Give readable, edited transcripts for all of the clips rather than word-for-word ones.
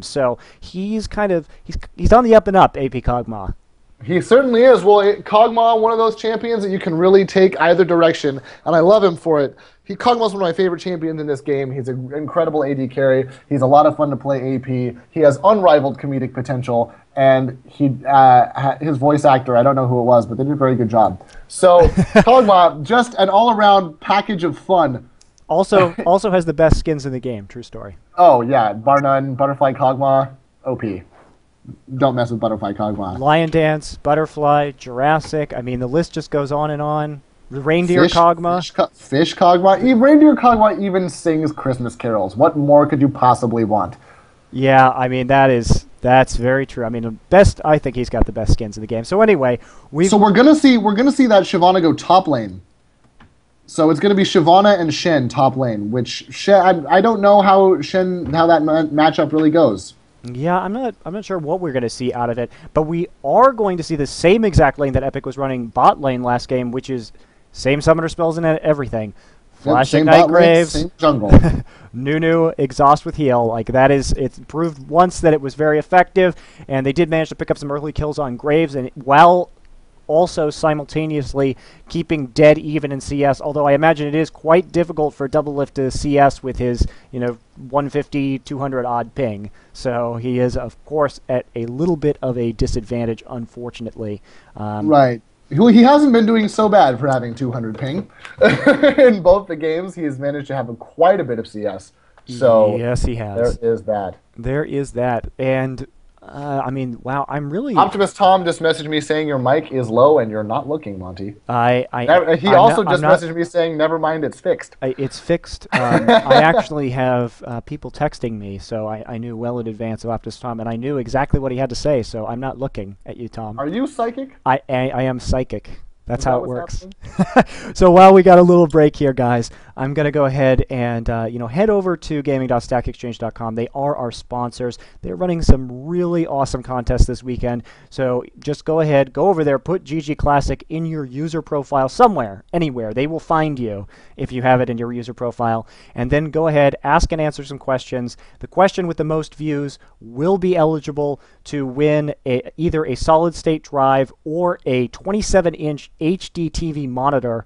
So he's on the up and up, AP Kog'Maw. He certainly is. Well, Kog'Maw, one of those champions that you can really take either direction, and I love him for it. Kog'Maw's one of my favorite champions in this game. He's an incredible AD carry. He's a lot of fun to play AP. He has unrivaled comedic potential, and his voice actor, I don't know who it was, but they did a very good job. So Kog'Maw, just an all-around package of fun. Also has the best skins in the game. True story. Oh yeah, bar none. Butterfly Kog'Maw, OP. Don't mess with Butterfly Kog'Maw. Lion Dance, Butterfly, Jurassic. I mean, the list just goes on and on. Reindeer Kog'Maw. Fish Kog'Maw. Reindeer Kog'Maw even sings Christmas carols. What more could you possibly want? Yeah, I mean, that's very true. I mean, I think he's got the best skins in the game. So anyway, So we're gonna see that Shyvana go top lane. So it's gonna be Shyvana and Shen top lane, which I don't know how that matchup really goes. Yeah, I'm not sure what we're going to see out of it, but we are going to see the same exact lane that Epik was running bot lane last game, which is same summoner spells and everything. Flash Ignite Graves, same jungle. Nunu, Exhaust with Heal. Like it's proved once that it was very effective, and they did manage to pick up some early kills on Graves, and while also simultaneously keeping dead even in CS, although I imagine it is quite difficult for Doublelift to CS with his 150, 200 odd ping. So he is, of course, at a little bit of a disadvantage, unfortunately. Right. He hasn't been doing so bad for having 200 ping. In both the games, he has managed to have quite a bit of CS. So yes, he has. There is that. There is that. And I mean, wow, I'm really... Optimus Tom just messaged me saying your mic is low and you're not looking, Monty. He I'm also just messaged me saying, never mind, it's fixed. It's fixed. I actually have people texting me, so I knew well in advance of Optimus Tom, and I knew exactly what he had to say, so I'm not looking at you, Tom. Are you psychic? I am psychic. That's how it works. So while we got a little break here, guys, I'm going to go ahead and head over to gaming.stackexchange.com. They are our sponsors. They're running some really awesome contests this weekend. So just go ahead, go over there, put ggClassic in your user profile somewhere, anywhere. They will find you if you have it in your user profile. And then go ahead, ask and answer some questions. The question with the most views will be eligible to win either a solid-state drive or a 27-inch HD TV monitor,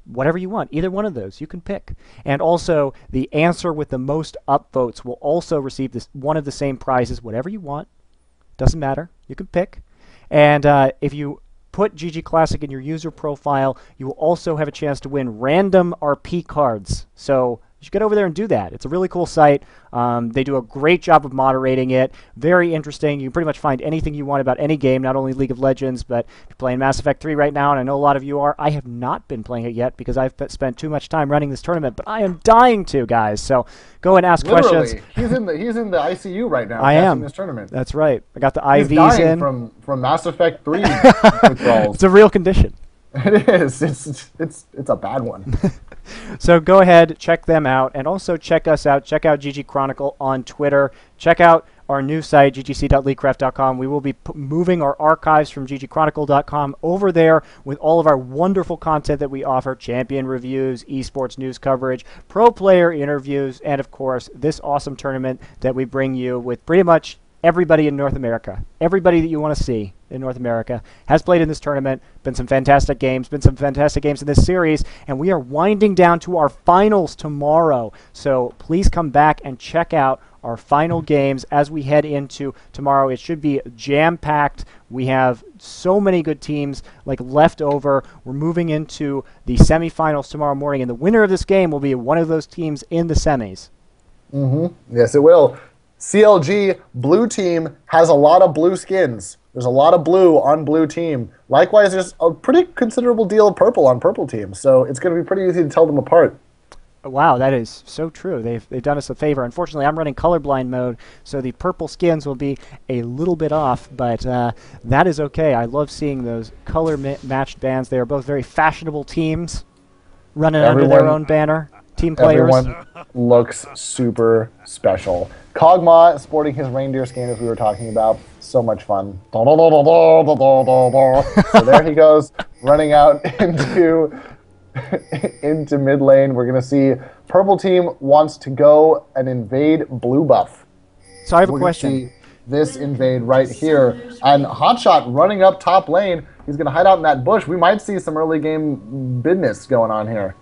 whatever you want. Either one of those you can pick. And also, the answer with the most upvotes will also receive one of the same prizes, whatever you want. Doesn't matter. You can pick. And if you put ggClassic in your user profile, you will also have a chance to win random RP cards. So you should get over there and do that. It's a really cool site. They do a great job of moderating it. Very interesting. You can pretty much find anything you want about any game, not only League of Legends, but if you're playing Mass Effect 3 right now, and I know a lot of you are. I have not been playing it yet because I've spent too much time running this tournament, but I am dying to, guys. So go and ask questions. He's in the ICU right now. I am. This tournament. That's right. I got the He's IVs dying in. from Mass Effect 3 withdrawals. It's a real condition. It is. It's a bad one. So go ahead, check them out, and also check us out. Check out GG Chronicle on Twitter. Check out our new site, ggc.leakcraft.com. We will be moving our archives from ggchronicle.com over there with all of our wonderful content that we offer, champion reviews, esports news coverage, pro player interviews, and, of course, this awesome tournament that we bring you with pretty much everybody in North America. Everybody that you want to see in North America has played in this tournament. Been some fantastic games in this series, and we are winding down to our finals tomorrow. So please come back and check out our final games as we head into tomorrow. It should be jam-packed. We have so many good teams left over. We're moving into the semifinals tomorrow morning, and the winner of this game will be one of those teams in the semis. Yes, it will. CLG, blue team, has a lot of blue skins. There's a lot of blue on blue team. Likewise, there's a pretty considerable deal of purple on purple team, so it's going to be pretty easy to tell them apart. Wow, that is so true. They've done us a favor. Unfortunately, I'm running colorblind mode, so the purple skins will be a little bit off, but that is okay. I love seeing those color-matched bands. They are both very fashionable teams running under their own banner. Team players. Everyone looks super special. Kog'Maw sporting his reindeer skin, as we were talking about. So much fun. So there he goes, running out into mid lane. We're going to see purple team wants to go and invade blue buff. So I have a We're gonna question. see this invade right here, and Hotshot running up top lane. He's going to hide out in that bush. We might see some early game business going on here.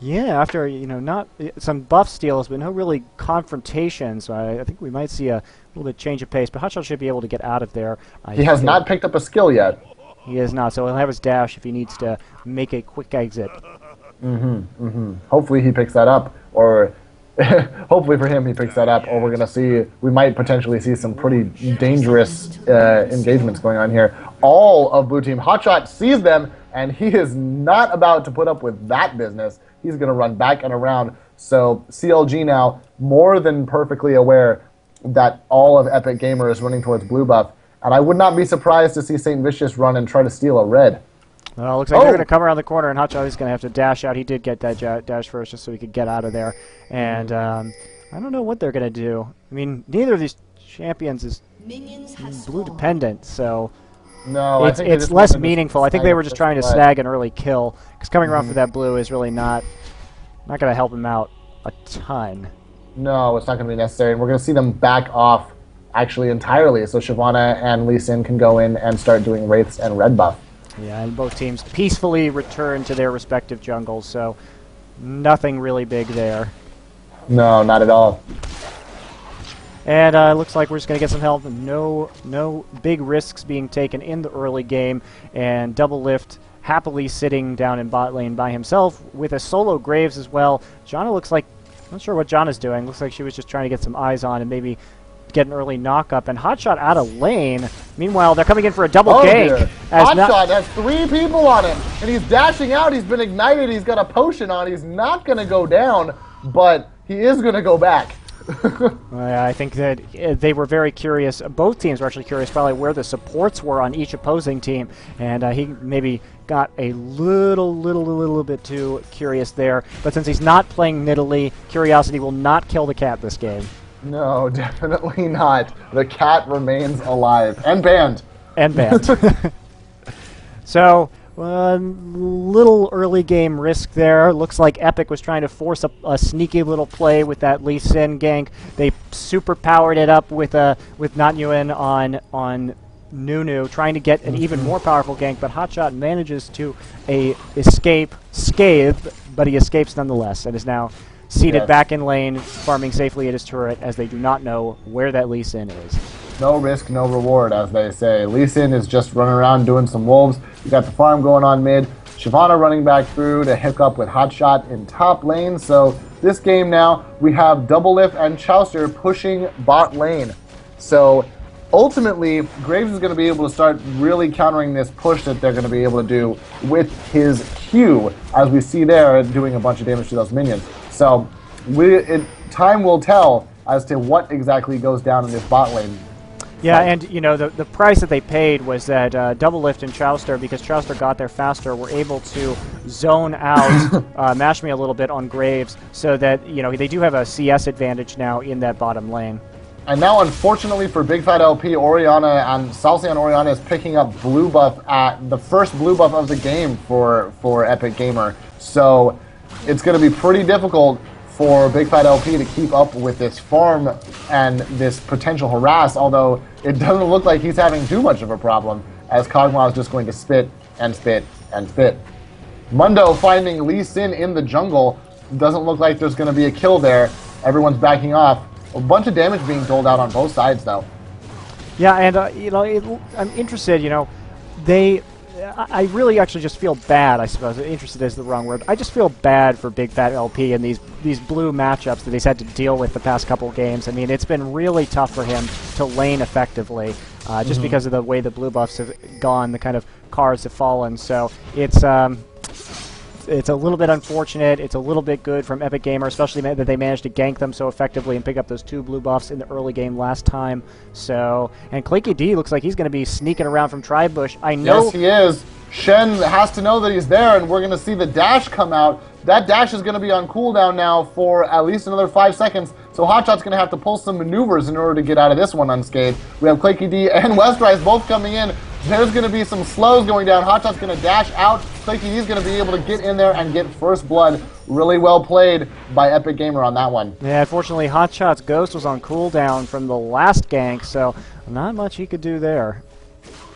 Yeah, after not some buff steals, but no really confrontations. I think we might see a little bit change of pace. But Hotshot should be able to get out of there. He has not picked up a skill yet. He is not, so he'll have his dash if he needs to make a quick exit. Hopefully he picks that up, or hopefully for him he picks that up, or we're gonna see. We might potentially see some pretty dangerous engagements going on here. All of blue team Hotshot sees them, and he is not about to put up with that business. He's going to run back and around. So CLG now more than perfectly aware that all of Epik Gamer is running towards blue buff. And I would not be surprised to see St. Vicious run and try to steal a red. Well, looks like they're going to come around the corner, and Hotshot is going to have to dash out. He did get that dash first just so he could get out of there. And I don't know what they're going to do. I mean, neither of these champions is blue dependent, so... No, it's less meaningful. I think they were just trying to snag an early kill, because coming around for that blue is really not going to help him out a ton. No, it's not going to be necessary, and we're going to see them back off actually entirely, so Shyvana and Lee Sin can go in and start doing wraiths and red buff. Yeah, and both teams peacefully return to their respective jungles, so nothing really big there. No, not at all. And looks like we're just going to get some help. No big risks being taken in the early game. And Double Lift happily sitting down in bot lane by himself with a solo Graves as well. Janna looks like, I'm not sure what Janna's doing. Looks like she was just trying to get some eyes on and maybe get an early knock-up. And Hotshot out of lane. Meanwhile, they're coming in for a double gank. Hotshot has 3 people on him, and he's dashing out. He's been ignited. He's got a potion on. He's not going to go down, but he is going to go back. I think that they were very curious. Both teams were actually curious probably where the supports were on each opposing team, and he maybe got a little bit too curious there. But since he's not playing Nidalee, curiosity will not kill the cat this game. No, definitely not. The cat remains alive and banned. And banned. So... little early game risk there. Looks like Epik was trying to force a sneaky little play with that Lee Sin gank. They super powered it up with Not Yuen on Nunu, trying to get an even more powerful gank, but Hotshot manages to escape scathed, but he escapes nonetheless and is now seated back in lane, farming safely at his turret as they do not know where that Lee Sin is. No risk, no reward, as they say. Lee Sin is just running around doing some wolves. You got the farm going on mid. Shyvana running back through to hook up with Hotshot in top lane. So this game now, we have Double Lift and Chaucer pushing bot lane. So ultimately, Graves is going to be able to start really countering this push that they're going to be able to do with his Q, as we see there, doing a bunch of damage to those minions. So time will tell as to what exactly goes down in this bot lane. Yeah, and the price that they paid was that Double Lift and Chauster, because Chauster got there faster, were able to zone out, mash me a little bit on Graves, so that they do have a CS advantage now in that bottom lane. And now, unfortunately for Big Fat LP, Orianna and Salcian Orianna is picking up blue buff at the first blue buff of the game for Epik Gamer. So it's going to be pretty difficult for Big Fat LP to keep up with this farm and this potential harass, although it doesn't look like he's having too much of a problem, as Kog'Maw is just going to spit and spit and spit. Mundo finding Lee Sin in the jungle. Doesn't look like there's going to be a kill there. Everyone's backing off. A bunch of damage being doled out on both sides, though. Yeah, and I'm interested. I really actually just feel bad, I suppose. Interested is the wrong word. I just feel bad for Big Fat LP and these blue matchups that he's had to deal with the past couple of games. I mean, it's been really tough for him to lane effectively, just because of the way the blue buffs have gone, the kind of cards have fallen. So it's a little bit unfortunate. It's a little bit good from Epik Gamer, especially that they managed to gank them so effectively and pick up those 2 blue buffs in the early game last time. So, and Claky D looks like he's going to be sneaking around from Tribush. I know. Yes, he is. Shen has to know that he's there, and we're going to see the dash come out. That dash is going to be on cooldown now for at least another 5 seconds, so Hotshot's going to have to pull some maneuvers in order to get out of this one unscathed. We have Claky D and Westrise both coming in. There's going to be some slows going down. Hotshot's going to dash out. ggClassic going to be able to get in there and get first blood. Really well played by Epik Gamer on that one. Yeah, unfortunately, Hotshot's Ghost was on cooldown from the last gank, so not much he could do there.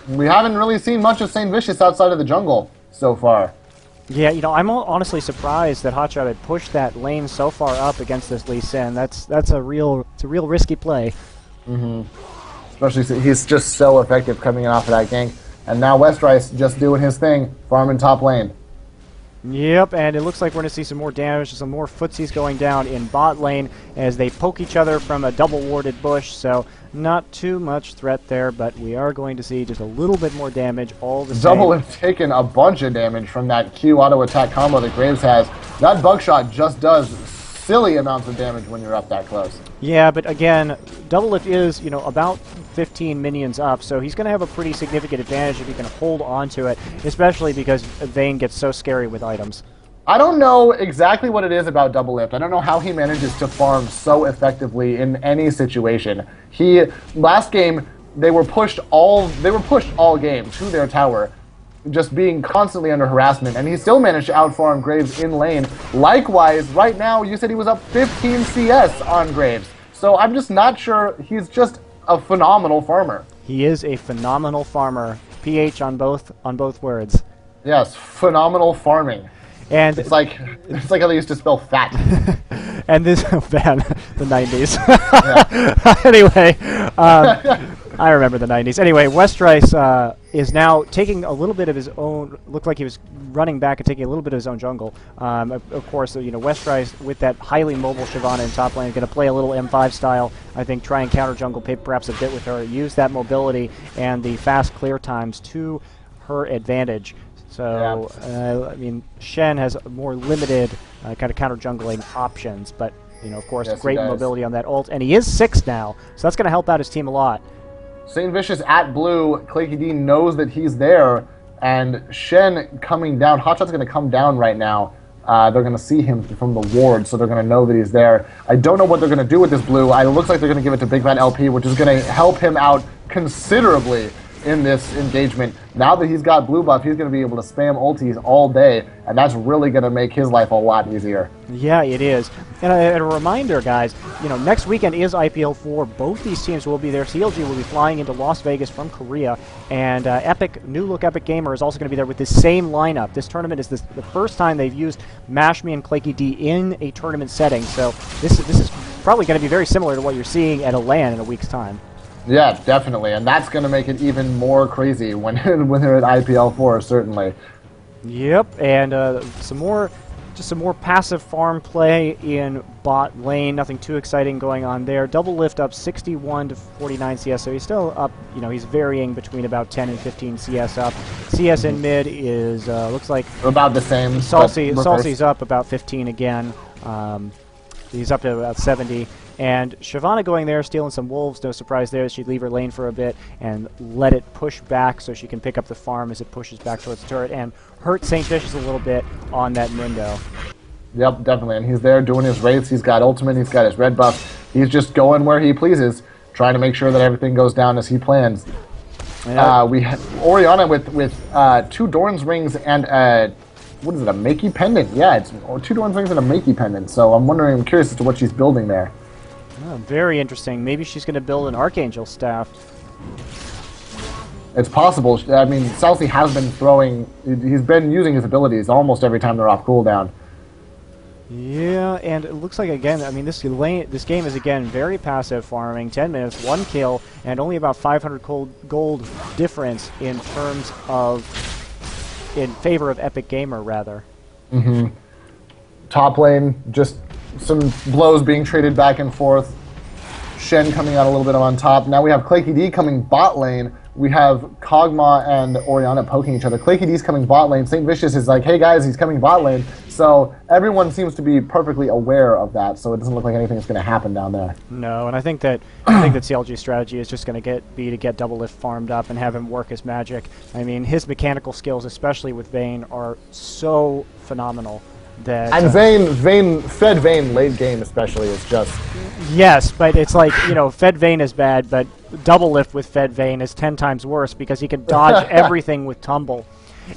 We haven't really seen much of St. Vicious outside of the jungle so far. Yeah, you know, I'm honestly surprised that Hotshot had pushed that lane so far up against this Lee Sin. That's a real risky play. Especially he's just so effective coming in off of that gank. And now Westrice just doing his thing, farming top lane. Yep, and it looks like we're going to see some more damage, some more footsies going down in bot lane as they poke each other from a double warded bush, so not too much threat there, but we are going to see just a little bit more damage all the same. Double have taken a bunch of damage from that Q auto attack combo that Graves has. That Buckshot just does silly amounts of damage when you're up that close. Yeah, but again, Double Lift is, you know, about 15 minions up, so he's going to have a pretty significant advantage if he can hold on to it, especially because Vayne gets so scary with items. I don't know exactly what it is about Double Lift. I don't know how he manages to farm so effectively in any situation. Last game they were pushed all game to their tower, just being constantly under harassment, and he still managed to outfarm Graves in lane. Likewise, right now you said he was up 15 CS on Graves, so I'm just not sure. He's just a phenomenal farmer. He is a phenomenal farmer. PH on both words. Yes, phenomenal farming. And it's like how they used to spell fat. And this man, the 90s. Anyway, I remember the 90s. Anyway, Westrice is now taking a little bit of his own. Looked like he was running back and taking a little bit of his own jungle. Of course, you know, Westrice with that highly mobile Shyvana in top lane is going to play a little M5 style. I think try and counter jungle perhaps a bit with her. Use that mobility and the fast clear times to her advantage. So, yeah. I mean, Shen has more limited kind of counter-jungling options, but, you know, of course, yes, great mobility on that ult. And he is 6 now, so that's going to help out his team a lot. St. Vicious at blue, ggClassic knows that he's there, and Shen coming down. Hotshot's going to come down right now. They're going to see him from the ward, so they're going to know that he's there. I don't know what they're going to do with this blue. It looks like they're going to give it to Big Bad LP, which is going to help him out considerably in this engagement. Now that he's got blue buff, he's going to be able to spam ultis all day, and that's really going to make his life a lot easier. Yeah, it is. And a reminder, guys, you know, next weekend is IPL4. Both these teams will be there. CLG will be flying into Las Vegas from Korea, and New Look Epik Gamer is also going to be there with the same lineup. This tournament is the first time they've used Mashme and ggClassic in a tournament setting, so this is probably going to be very similar to what you're seeing at a LAN in a week's time. Yeah, definitely, and that's going to make it even more crazy when they're at IPL4, certainly. Yep, and some more passive farm play in bot lane. Nothing too exciting going on there. Double Lift up 61 to 49 CS, so he's still up. You know, he's varying between about 10 and 15 CS up. CS in mid is looks like about the same. Salsy's up about 15 again. He's up to about 70. And Shyvana going there, stealing some wolves, no surprise there. She'd leave her lane for a bit and let it push back so she can pick up the farm as it pushes back towards the turret and hurt St. Vicious a little bit on that Mindo. Yep, definitely. And he's there doing his wraiths. He's got ultimate. He's got his red buff. He's just going where he pleases, trying to make sure that everything goes down as he plans. Yep. We have Orianna with 2 Dorn's rings and what is it, a Makey pendant? Yeah, it's 2 Dorn's rings and a Makey pendant. So I'm curious as to what she's building there. Oh, very interesting. Maybe she's going to build an Archangel staff. It's possible. I mean, Salsy has been throwing. He's been using his abilities almost every time they're off cooldown. Yeah, and it looks like, again, I mean, this game is, again, very passive farming. 10 minutes, 1 kill, and only about 500 gold difference in terms of, in favor of Epik Gamer, rather. Mm-hmm. Top lane, just some blows being traded back and forth. Shen coming out a little bit on top. Now we have ggClassic coming bot lane. We have Kog'Maw and Orianna poking each other. ggClassic's coming bot lane. St. Vicious is like, hey guys, he's coming bot lane. So everyone seems to be perfectly aware of that, so it doesn't look like anything's going to happen down there. No, and I think that CLG's strategy is just going to be to get Double Lift farmed up and have him work his magic. I mean, his mechanical skills, especially with Vayne, are so phenomenal. And Fed Vayne late game especially is just... Yes, but it's like, you know, Fed Vayne is bad, but double lift with Fed Vayne is 10 times worse because he can dodge everything with tumble.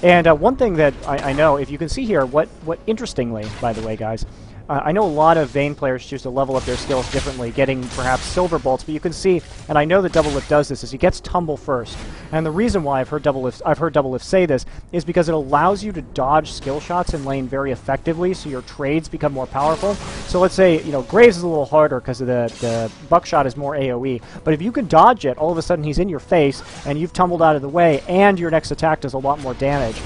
And one thing that I know, if you can see here, what interestingly, by the way, guys, I know a lot of Vayne players choose to level up their skills differently, getting perhaps silver bolts, but you can see, and I know that Double Lift does this, is he gets tumble first. And the reason why I've heard Double Lift say this is because it allows you to dodge skill shots in lane very effectively, so your trades become more powerful. So let's say, you know, Graves is a little harder because of the buckshot is more AoE, but if you can dodge it, all of a sudden he's in your face, and you've tumbled out of the way, and your next attack does a lot more damage.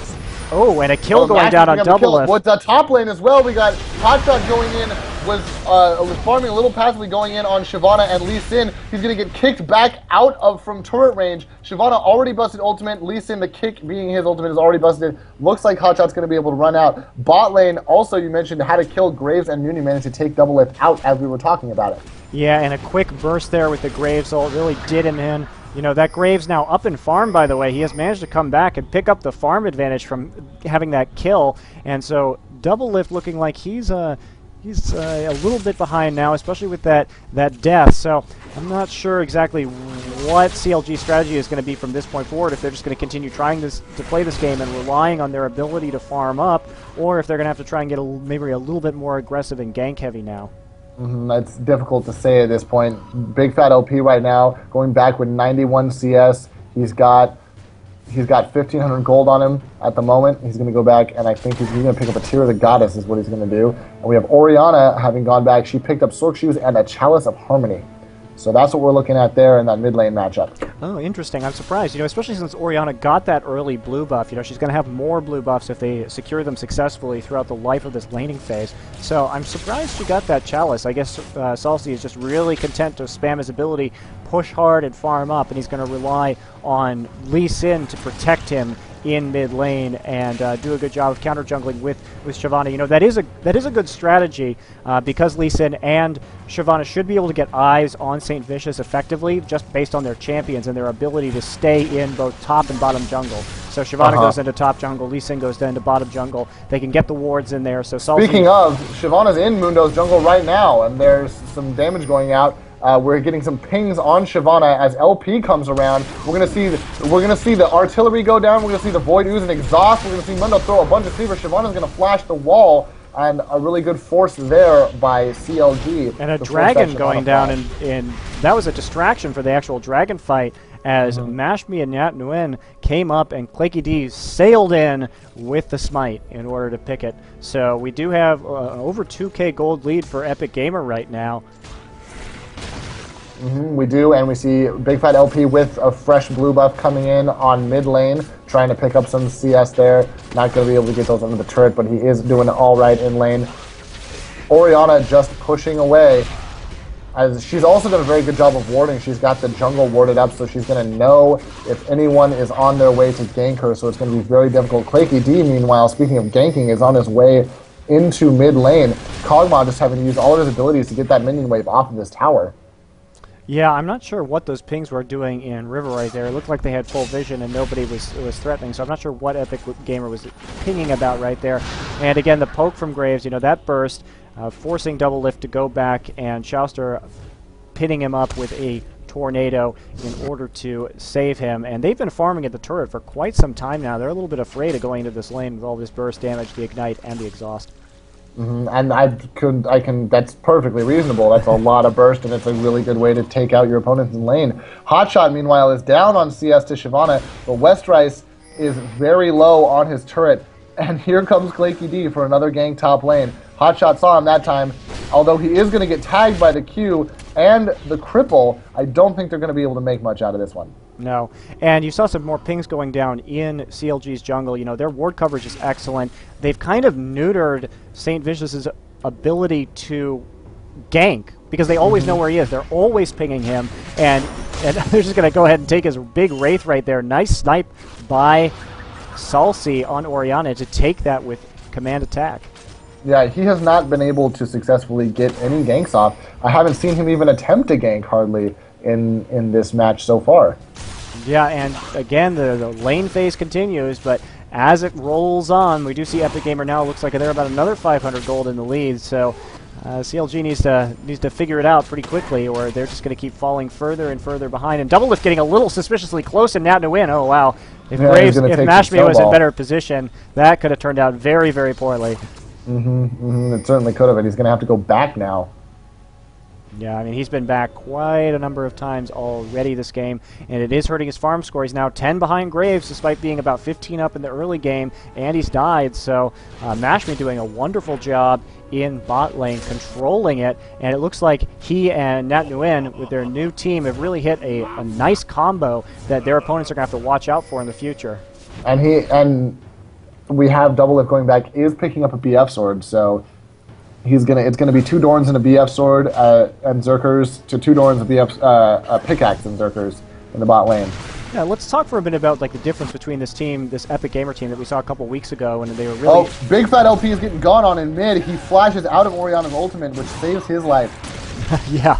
Oh, and a kill going down on Double Lift. With the top lane as well, we got Hotshot going in, was farming a little passively going in on Shyvana and Lee Sin. He's going to get kicked back out from turret range. Shyvana already busted ultimate. Lee Sin, the kick being his ultimate, is already busted. Looks like Hotshot's going to be able to run out. Bot lane, also you mentioned, had to kill Graves, and Nuni managed to take Double Lift out as we were talking about it. Yeah, and a quick burst there with the Graves ult really did him in. You know, that Graves now up in farm, by the way. He has managed to come back and pick up the farm advantage from having that kill. And so Double Lift looking like he's a little bit behind now, especially with that death. So I'm not sure exactly what CLG strategy is going to be from this point forward, if they're just going to continue trying to play this game and relying on their ability to farm up, or if they're going to have to try and get maybe a little bit more aggressive and gank heavy now. That's difficult to say at this point. Big Fat LP right now, going back with 91 CS. He's got 1,500 gold on him at the moment. He's going to go back, and I think he's going to pick up a Tear of the Goddess is what he's going to do. And we have Orianna having gone back. She picked up Sork Shoes and a Chalice of Harmony. So that's what we're looking at there in that mid lane matchup. Oh, interesting. I'm surprised, you know, especially since Orianna got that early blue buff. You know, she's going to have more blue buffs if they secure them successfully throughout the life of this laning phase. So I'm surprised she got that Chalice. I guess Salsi is just really content to spam his ability, push hard and farm up, and he's going to rely on Lee Sin to protect him in mid lane and do a good job of counter jungling with Shyvana. You know, that is a good strategy because Lee Sin and Shyvana should be able to get eyes on St. Vicious effectively just based on their champions and their ability to stay in both top and bottom jungle. So Shyvana goes into top jungle, Lee Sin goes into bottom jungle. They can get the wards in there. So speaking of, Shyvana's in Mundo's jungle right now, and there's some damage going out. We're getting some pings on Shyvana as LP comes around. We're gonna see the artillery go down. We're gonna see the Void Ooze and Exhaust. We're gonna see Mundo throw a bunch of cleavers. Shyvana's gonna flash the wall, and a really good force there by CLG. And a dragon going down, and that was a distraction for the actual dragon fight as Mashmi and Nat Nguyen came up and Claky D sailed in with the smite in order to pick it. So we do have over 2k gold lead for Epik Gamer right now. We do, and we see Big Fat LP with a fresh blue buff coming in on mid lane, trying to pick up some CS there. Not going to be able to get those under the turret, but he is doing all right in lane. Orianna just pushing away. As she's also done a very good job of warding. She's got the jungle warded up, so she's going to know if anyone is on their way to gank her, so it's going to be very difficult. Claky D, meanwhile, speaking of ganking, is on his way into mid lane. Kog'Maw just having to use all of his abilities to get that minion wave off of this tower. Yeah, I'm not sure what those pings were doing in River right there. It looked like they had full vision and nobody was threatening, so I'm not sure what Epik Gamer was pinging about right there. And again, the poke from Graves, you know, that burst, forcing Double Lift to go back, and Chauster pinning him up with a tornado in order to save him. And they've been farming at the turret for quite some time now. They're a little bit afraid of going into this lane with all this burst damage, the ignite, and the exhaust. And that's perfectly reasonable. That's a lot of burst, and it's a really good way to take out your opponents in lane. Hotshot, meanwhile, is down on CS to Shyvana, but Westrice is very low on his turret, and here comes Claky D for another gank top lane. Hotshot saw him that time, although he is going to get tagged by the Q and the cripple. I don't think they're going to be able to make much out of this one. No, and you saw some more pings going down in CLG's jungle. You know, their ward coverage is excellent. They've kind of neutered St. Vicious's ability to gank because they always know where he is. They're always pinging him, and they're just going to go ahead and take his big Wraith right there. Nice snipe by Salsi on Orianna to take that with command attack. Yeah, he has not been able to successfully get any ganks off. I haven't seen him even attempt a gank hardly in this match so far. Yeah, and again, the lane phase continues, but as it rolls on, we do see Epik Gamer now looks like they're about another 500 gold in the lead, so CLG needs to figure it out pretty quickly, or they're just going to keep falling further and further behind. And Double Lift getting a little suspiciously close, and Nat to win. Oh wow! If Mashme was in better position, that could have turned out very, very poorly. It certainly could have, and he's going to have to go back now. Yeah, I mean, he's been back quite a number of times already this game, and it is hurting his farm score. He's now 10 behind Graves, despite being about 15 up in the early game, and he's died. So Mashme doing a wonderful job in bot lane, controlling it, and it looks like he and Nat Nguyen, with their new team, have really hit a nice combo that their opponents are going to have to watch out for in the future. And we have Double Lift going back, is picking up a BF sword, so it's gonna be 2 Dorns and a BF sword and Zerkers to 2 Dorns, a pickaxe and Zerkers in the bot lane. Yeah, let's talk for a minute about like the difference between this team, this Epik Gamer team that we saw a couple weeks ago, and they were really. Oh, Big Fat LP is getting gone on in mid. He flashes out of Oriana's ultimate, which saves his life. Yeah.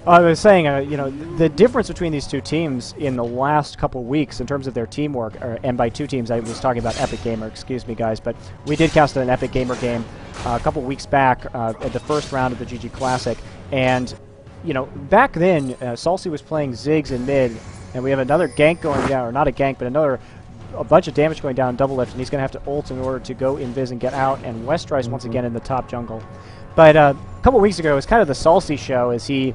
I was saying, you know, the difference between these two teams in the last couple weeks in terms of their teamwork, and by two teams I was talking about Epik Gamer, excuse me guys, but we did cast an Epik Gamer game a couple weeks back at the first round of the ggClassic, and, you know, back then, Salsi was playing Ziggs in mid, and we have another gank going down, or not a gank, but a bunch of damage going down Double Lift, and he's going to have to ult in order to go invis and get out, and Westrice once again in the top jungle. But a couple weeks ago, it was kind of the Salsi show as he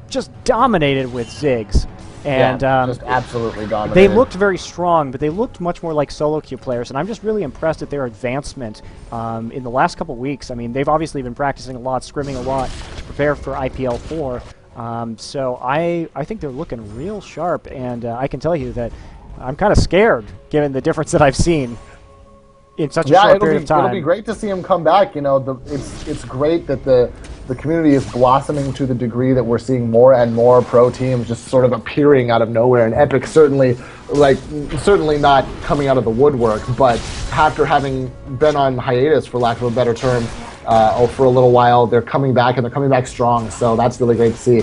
just dominated with Ziggs. And just absolutely dominated. They looked very strong, but they looked much more like solo queue players, and I'm just really impressed at their advancement in the last couple weeks. I mean, they've obviously been practicing a lot, scrimming a lot to prepare for IPL 4. So I think they're looking real sharp, and I can tell you that I'm kind of scared, given the difference that I've seen in such a short period of time. It'll be great to see him come back. You know, it's great that the community is blossoming to the degree that we're seeing more and more pro teams just sort of appearing out of nowhere. And Epik certainly not coming out of the woodwork, but after having been on hiatus, for lack of a better term, for a little while, they're coming back, and they're coming back strong. So that's really great to see.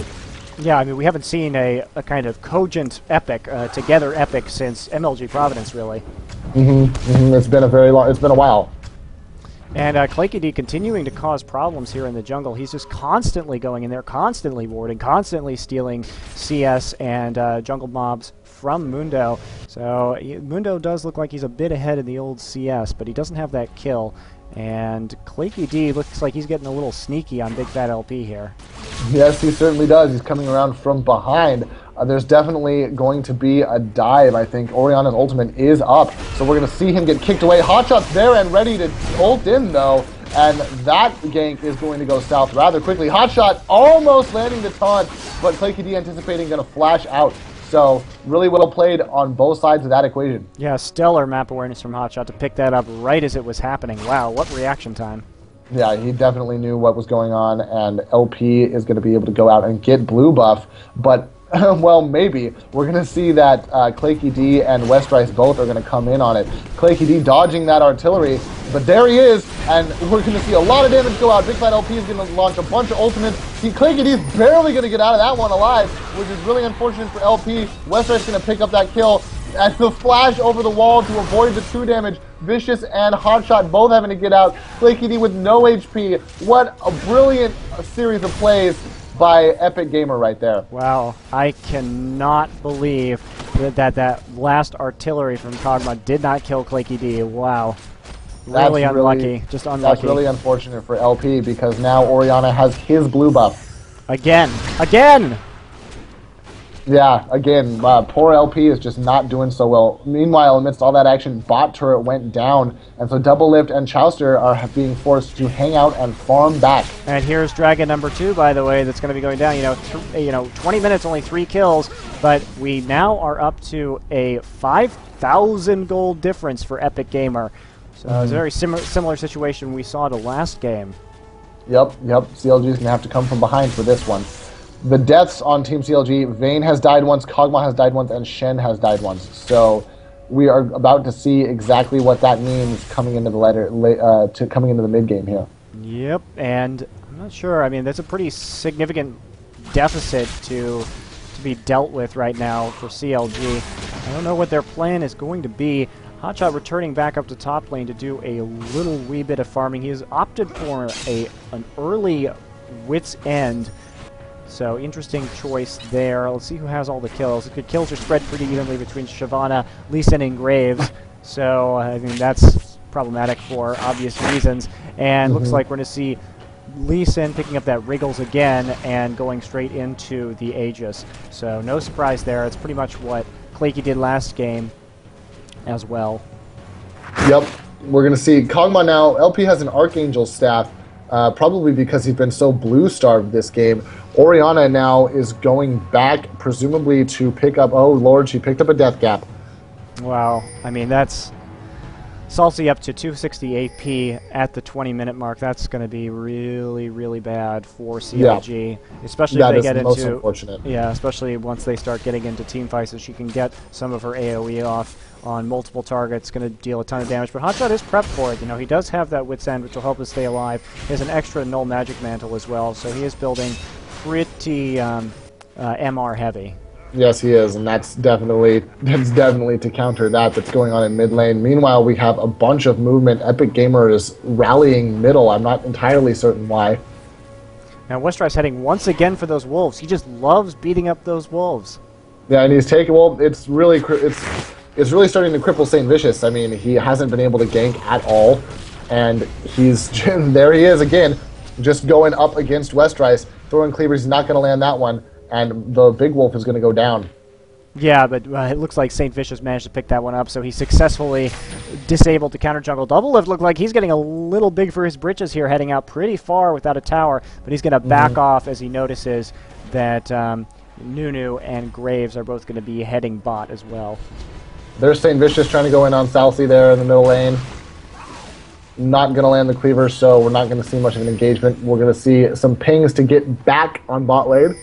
Yeah, I mean, we haven't seen a kind of cogent Epik, together Epik, since MLG Providence, really. It's been a while. And ggClassic continuing to cause problems here in the jungle. He's just constantly going in there, constantly warding, constantly stealing CS and jungle mobs from Mundo. So Mundo does look like he's a bit ahead in the old CS, but he doesn't have that kill. And ggClassic looks like he's getting a little sneaky on Big Fat LP here. Yes, he certainly does. He's coming around from behind. There's definitely going to be a dive, I think. Oriana's ultimate is up, so we're going to see him get kicked away. Hotshot's there and ready to ult in, though, and that gank is going to go south rather quickly. Hotshot almost landing the taunt, but ggClassic anticipating going to flash out. So really well played on both sides of that equation. Yeah, stellar map awareness from Hotshot to pick that up right as it was happening. Wow, what reaction time. Yeah, he definitely knew what was going on, and LP is going to be able to go out and get blue buff, but well, maybe. We're going to see that ggClassic and Westrice both are going to come in on it. ggClassic dodging that artillery, but there he is, and we're going to see a lot of damage go out. Big Fat LP is going to launch a bunch of ultimates. ggClassic is barely going to get out of that one alive, which is really unfortunate for LP. Westrice is going to pick up that kill, and the flash over the wall to avoid the 2 damage. Vicious and Hotshot both having to get out. ggClassic with no HP. What a brilliant series of plays by Epik Gamer right there. Wow, I cannot believe that last artillery from Kog'Maw did not kill ggClassic. Wow. Really unlucky. Just unlucky. That's really unfortunate for LP, because now Oriana has his blue buff. Again! Again! Yeah, again, poor LP is just not doing so well. Meanwhile, amidst all that action, bot turret went down, and so Double Lift and Chouster are being forced to hang out and farm back. And here's Dragon number 2, by the way, that's going to be going down. You know, 20 minutes, only 3 kills, but we now are up to a 5,000 gold difference for Epik Gamer. So it's a very similar situation we saw the last game. Yep. CLG is going to have to come from behind for this one. The deaths on Team CLG, Vayne has died once, Kog'Maw has died once, and Shen has died once. So we are about to see exactly what that means coming into the mid game here. Yep, and I'm not sure. I mean, that's a pretty significant deficit to be dealt with right now for CLG. I don't know what their plan is going to be. Hotshot returning back up to top lane to do a little wee bit of farming. He has opted for an early Wit's End. So interesting choice there. Let's see who has all the kills. The kills are spread pretty evenly between Shyvana, Lee Sin, and Graves. So, I mean, that's problematic for obvious reasons. And looks like we're going to see Lee Sin picking up that Wriggles again and going straight into the Aegis. So no surprise there. It's pretty much what Claky did last game as well. Yep. We're going to see Kog'Maw now. LP has an Archangel staff, probably because he's been so blue-starved this game. Orianna now is going back, presumably to pick up... Oh, Lord, she picked up a Death Gap. Wow. I mean, that's... Salty up to 260 AP at the 20-minute mark. That's going to be really, really bad for CLG, especially if they get into... That is most unfortunate. Yeah, especially once they start getting into team fights, so she can get some of her AoE off on multiple targets. Going to deal a ton of damage, but Hotshot is prepped for it. You know, he does have that Wit's End, which will help us stay alive. He has an extra Null Magic Mantle as well, so he is building pretty MR heavy. Yes, he is, and that's definitely to counter that's going on in mid lane. Meanwhile, we have a bunch of movement. Epik Gamer is rallying middle. I'm not entirely certain why. Now Westrice heading once again for those wolves. He just loves beating up those wolves. Yeah, and he's taking... Well, it's really starting to cripple Saint Vicious. I mean, he hasn't been able to gank at all, and he's there. He is again, just going up against Westrice, throwing cleavers. He's not going to land that one. And the big wolf is going to go down. Yeah, but it looks like Saint Vicious managed to pick that one up, so he successfully disabled the counter jungle. Double Lift looked like he's getting a little big for his britches here, heading out pretty far without a tower, but he's going to back off as he notices that Nunu and Graves are both going to be heading bot as well. There's Saint Vicious trying to go in on Salcy there in the middle lane. Not going to land the cleaver, so we're not going to see much of an engagement. We're going to see some pings to get back on bot lane.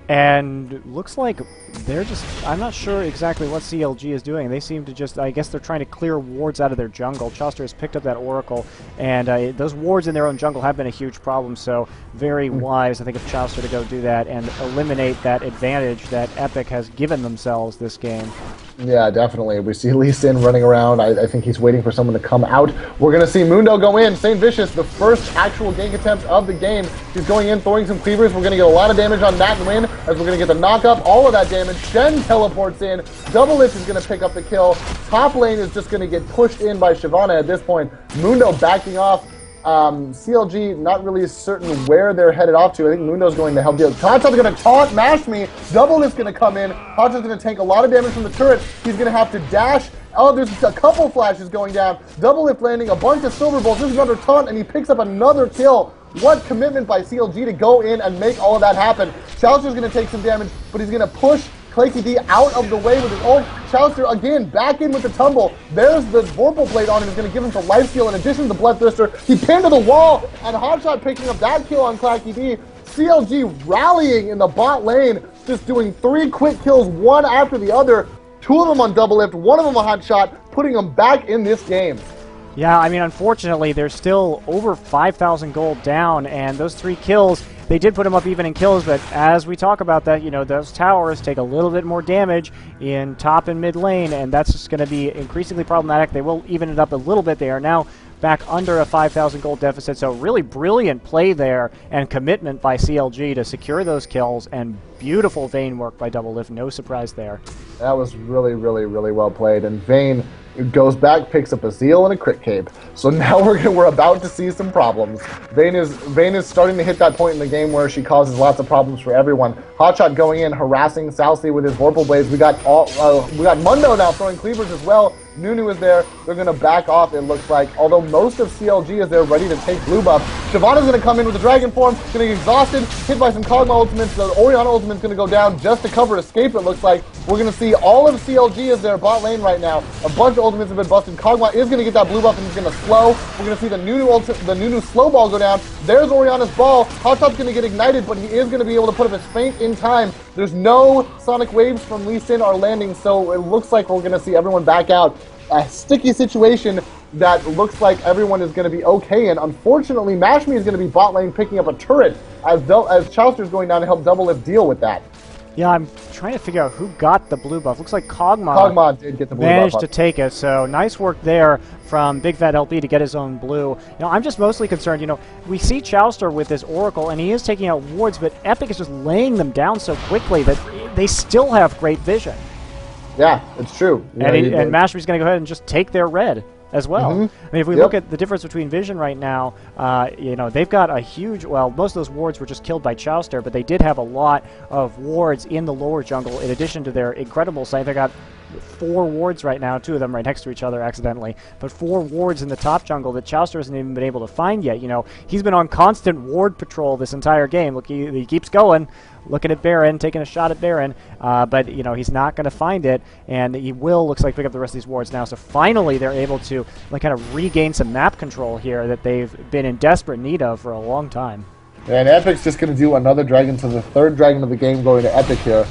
And looks like they're just... I'm not sure exactly what CLG is doing. They seem to just... I guess they're trying to clear wards out of their jungle. Chauster has picked up that Oracle, and those wards in their own jungle have been a huge problem, so very wise, I think, of Chauster to go do that and eliminate that advantage that Epik has given themselves this game. Yeah, definitely. We see Lee Sin running around. I think he's waiting for someone to come out. We're going to see Mundo go in. Saint Vicious, the first actual gank attempt of the game. He's going in, throwing some cleavers. We're going to get a lot of damage on that and win, as we're going to get the knock-up, all of that damage. Shen teleports in. Double Lift is going to pick up the kill. Top lane is just going to get pushed in by Shyvana at this point. Mundo backing off. CLG not really certain where they're headed off to. I think Mundo's going to help deal. Hotshot's going to taunt mash me. Double Lift's going to come in. Hotshot's going to take a lot of damage from the turret. He's going to have to dash. Oh, there's a couple flashes going down. Double Lift landing a bunch of silver bolts. This is another taunt, and he picks up another kill. What commitment by CLG to go in and make all of that happen. Chauster's going to take some damage, but he's going to push Claky D out of the way with his ult. Chauster again back in with the tumble. There's the Vorpal Blade on him. He's going to give him some life steal in addition to the Bloodthirster. He pinned to the wall, and Hotshot picking up that kill on Claky D. CLG rallying in the bot lane, just doing 3 quick kills, one after the other. 2 of them on Double Lift, 1 of them on Hotshot, putting them back in this game. Yeah, I mean, unfortunately, they're still over 5,000 gold down, and those 3 kills, they did put them up even in kills, but as we talk about that, you know, those towers take a little bit more damage in top and mid lane, and that's just going to be increasingly problematic. They will even it up a little bit. They are now back under a 5,000 gold deficit, so really brilliant play there and commitment by CLG to secure those kills, and beautiful Vayne work by Double Lift. No surprise there. That was really, really, really well played, and Vayne goes back, picks up a Zeal and a Crit Cape. So now we're about to see some problems. Vayne is starting to hit that point in the game where she causes lots of problems for everyone. Hotshot going in, harassing Salcy with his Vorpal Blades. We got Mundo now throwing cleavers as well. Nunu is there. They're going to back off, it looks like. Although most of CLG is there ready to take blue buff. Shyvana's going to come in with the Dragon Form, going to get exhausted, hit by some Kog'Maw ultimates. The Orianna ultimate's going to go down just to cover Escape, it looks like. We're going to see all of CLG as their bot lane right now. A bunch of ultimates have been busted. Kog'Maw is going to get that blue buff and he's going to slow. We're going to see the Nunu slow ball go down. There's Orianna's ball. Hotshot's going to get ignited, but he is going to be able to put up his feint in time. There's no Sonic Waves from Lee Sin are landing, so it looks like we're going to see everyone back out. A sticky situation that looks like everyone is going to be okay in. Unfortunately, Mashme is going to be bot lane picking up a turret as Chauster's going down to help Double Lift deal with that. Yeah, I'm trying to figure out who got the blue buff. Looks like Kog'Maw did get the blue managed buff. to take it, so nice work there from Big Fat LP to get his own blue. I'm just mostly concerned, we see Chowster with this Oracle, and he is taking out wards, but Epik is just laying them down so quickly that they still have great vision. Yeah, it's true. And Mashmi's going to go ahead and just take their red as well. I mean, if we look at the difference between Vision right now, they've got a huge, most of those wards were just killed by Chowster, but they did have a lot of wards in the lower jungle in addition to their incredible sight. They got 4 wards right now, 2 of them right next to each other accidentally, but 4 wards in the top jungle that Chowster hasn't even been able to find yet. He's been on constant ward patrol this entire game. Look, he keeps going, looking at Baron, taking a shot at Baron, but he's not going to find it, and he will, looks like, pick up the rest of these wards now. So finally they're able to kind of regain some map control here that they've been in desperate need of for a long time. And Epic's just going to do another dragon, so the 3rd dragon of the game going to Epik here.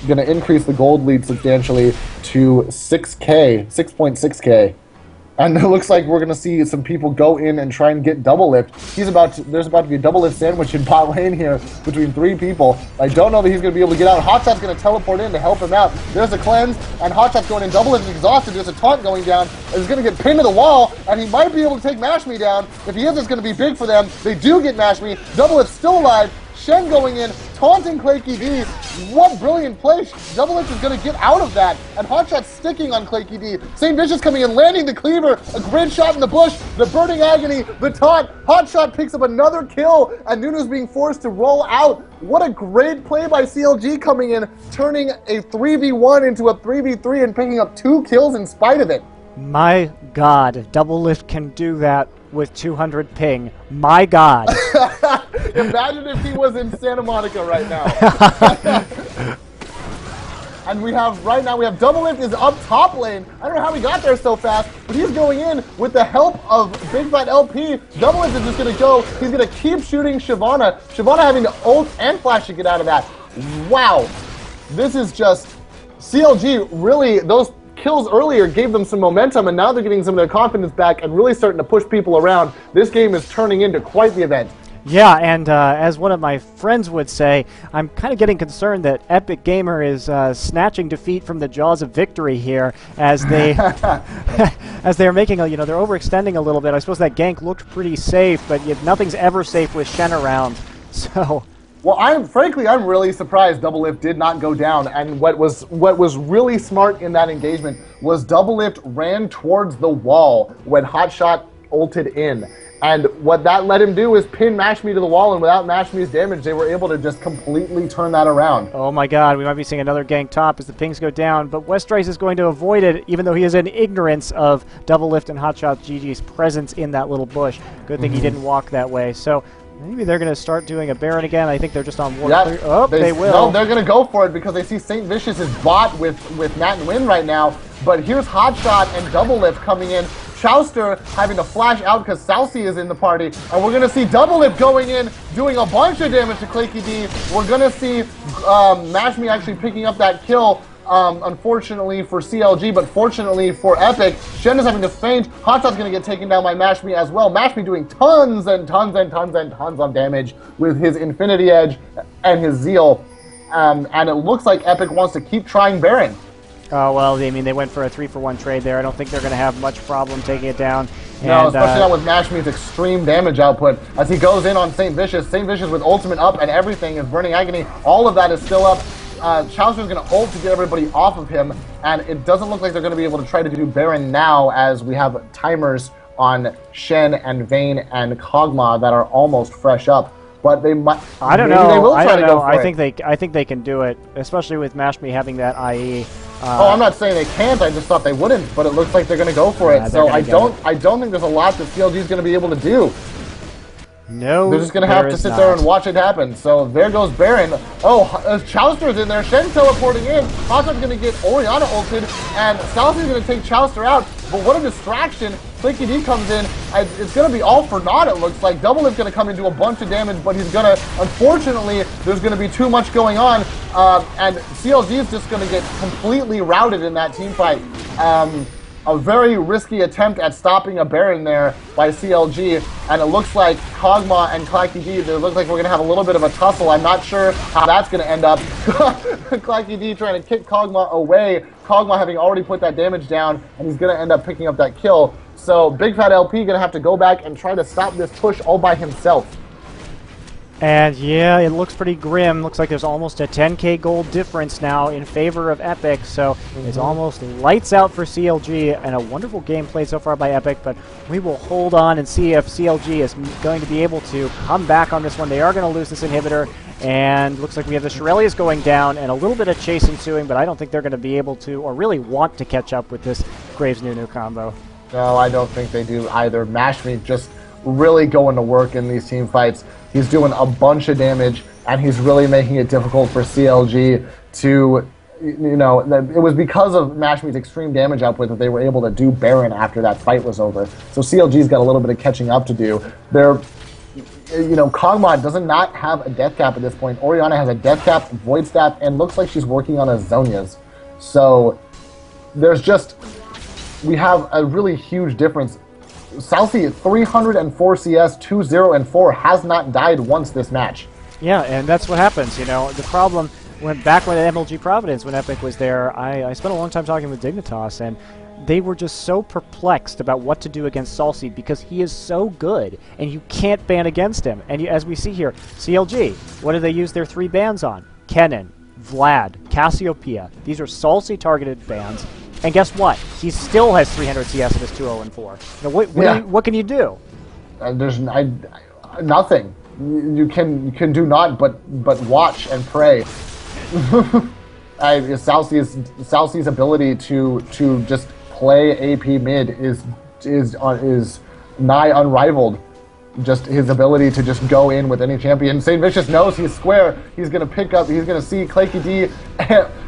Going to increase the gold lead substantially to 6.6k. And it looks like we're going to see some people go in and try and get double lift. There's about to be a double lift sandwich in bot lane here between 3 people. I don't know that he's going to be able to get out. Hotshot's going to teleport in to help him out. There's a cleanse, and Hotshot's going in double lift, exhausted. There's a taunt going down, and he's going to get pinned to the wall, and he might be able to take Mashmi down. If he is, it's going to be big for them. They do get Mashmi. Double lift still alive. Shen going in, taunting Claky D. What brilliant play. Double Lift is going to get out of that. And Hotshot's sticking on Claky D. St. Vicious coming in, landing the cleaver. A great shot in the bush. The burning agony. The taunt. Hotshot picks up another kill. And Nunu's being forced to roll out. What a great play by CLG coming in, turning a 3v1 into a 3v3 and picking up 2 kills in spite of it. My God, Double Lift can do that with 200 ping. My God. Imagine if he was in Santa Monica right now. And we have Double Lift is up top lane. I don't know how he got there so fast, but he's going in with the help of Big Fat LP. Double Lift is just going to go. He's going to keep shooting Shyvana. Shyvana having to ult and flash to get out of that. Wow. This is just CLG really, those kills earlier gave them some momentum, and now they're getting some of their confidence back and really starting to push people around. This game is turning into quite the event. Yeah, and as one of my friends would say, I'm kind of getting concerned that Epik Gamer is snatching defeat from the jaws of victory here as they as they're making they're overextending a little bit. I suppose that gank looked pretty safe, but nothing's ever safe with Shen around. So. Well, I'm really surprised Double Lift did not go down, and what was really smart in that engagement was Double Lift ran towards the wall when Hotshot ulted in. And what that let him do is pin Mashmi to the wall, and without Mashmi's damage, they were able to just completely turn that around. Oh my God, we might be seeing another gank top as the pings go down, but Westrice is going to avoid it, even though he is in ignorance of Double Lift and Hotshot GG's presence in that little bush. Good thing he didn't walk that way. So maybe they're going to start doing a Baron again. I think they're just on ward clear. Oh, they will. No, they're going to go for it because they see St. Vicious is bot with Nat and Win right now. But here's Hotshot and Double Lift coming in. Chowster having to flash out because Salsi is in the party. And we're going to see Double Lift going in, doing a bunch of damage to Claky D. We're going to see Mashmi actually picking up that kill. Unfortunately for CLG, but fortunately for Epik. Shen is having to feint. Hotshot's going to get taken down by Mashmi as well. Mashmi doing tons and tons and tons and tons of damage with his Infinity Edge and his Zeal. And it looks like Epik wants to keep trying Baron. Oh, well, I mean, they went for a 3-for-1 trade there. I don't think they're going to have much problem taking it down. No, especially not with Mashmi's extreme damage output. As he goes in on St. Vicious. St. Vicious with ultimate up and everything is burning agony. All of that is still up. Chowster's going to ult to get everybody off of him, and it doesn't look like they're going to be able to try to do Baron now as we have timers on Shen and Vayne and Kog'Maw that are almost fresh up. But they might. I don't know. They will try I don't to know. go for it. I think they can do it, especially with Mashmi having that IE. Oh, I'm not saying they can't. I just thought they wouldn't. But it looks like they're going to go for it. So I don't think there's a lot that CLG is going to be able to do. No, they're just going to have to sit there and watch it happen. So there goes Baron. Oh, Chowster's in there. Shen teleporting in. Hotshot's going to get Orianna ulted, and Salsi's going to take Chowster out. But what a distraction. Claky D comes in. It's going to be all for naught, it looks like. Double Lift's going to come into a bunch of damage, but he's going to, unfortunately, there's going to be too much going on, and CLG is just going to get completely routed in that team fight. a very risky attempt at stopping a Baron there by CLG, and it looks like Kog'Maw and Clacky D, it looks like we're going to have a little bit of a tussle. I'm not sure how that's going to end up. Clacky D trying to kick Kog'Maw away, Kog'Maw having already put that damage down, and he's going to end up picking up that kill. So Big Fat LP going to have to go back and try to stop this push all by himself. And yeah, it looks pretty grim. Looks like there's almost a 10k gold difference now in favor of Epik, so it's almost lights out for CLG, and a wonderful game played so far by Epik, but we will hold on and see if CLG is going to be able to come back on this one. They are going to lose this inhibitor, and looks like we have the Shurelya's going down and a little bit of chase ensuing, but I don't think they're going to be able to, or really want to catch up with this Graves Nunu combo. No, I don't think they do either. Mashme just really going to work in these team fights. He's doing a bunch of damage, and he's really making it difficult for CLG to, you know, it was because of Mashme's extreme damage output that they were able to do Baron after that fight was over. So CLG's got a little bit of catching up to do. They're, you know, Kog'Maw does not have a death cap at this point. Orianna has a death cap, void staff, and looks like she's working on a Zhonya's. So there's just, we have a really huge difference. Southie, 304 CS, 2-0 and 4, has not died once this match. Yeah, and that's what happens, you know. The problem went back when at MLG Providence, when Epik was there, I spent a long time talking with Dignitas, and they were just so perplexed about what to do against Salsi because he is so good, and you can't ban against him. And as we see here, CLG, what do they use their 3 bans on? Kennen, Vlad, Cassiopeia. These are Salsi-targeted bans. And guess what? He still has 300 CS in his 2-0 and 4. Now, what can you do? There's nothing. You can do naught but watch and pray. Salsi's ability to just play AP mid is nigh unrivaled. Just his ability to just go in with any champion. St. Vicious knows he's square. He's going to pick up, he's going to see Claky D.